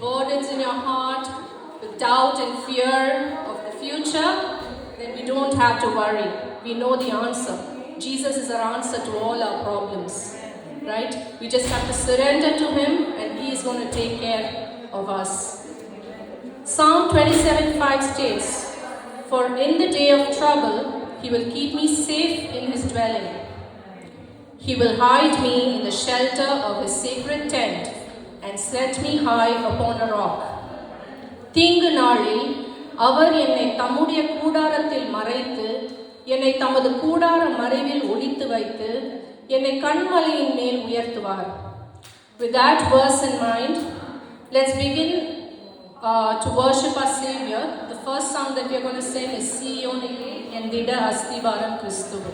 burdens in your heart, with doubt and fear of the future, then we don't have to worry. We know the answer. Jesus is our answer to all our problems, right? We just have to surrender to Him and He is going to take care of us. Psalm 27:5 states, "For in the day of trouble, He will keep me safe in His dwelling. He will hide me in the shelter of His sacred tent and set me high upon a rock." தீங்கு நாளில் அவர் என்னை தம்முடைய கூடாரத்தில் மறைத்து, என்னை தமது கூடார மறைவில் ஒளித்து வைத்து, என்னை கண்மலையின் மேல் உயர்த்துவார். With that verse in mind, let's begin to worship our Savior. The first song that we are going to sing is "Siyonile Endida Astivaram Kristuvu."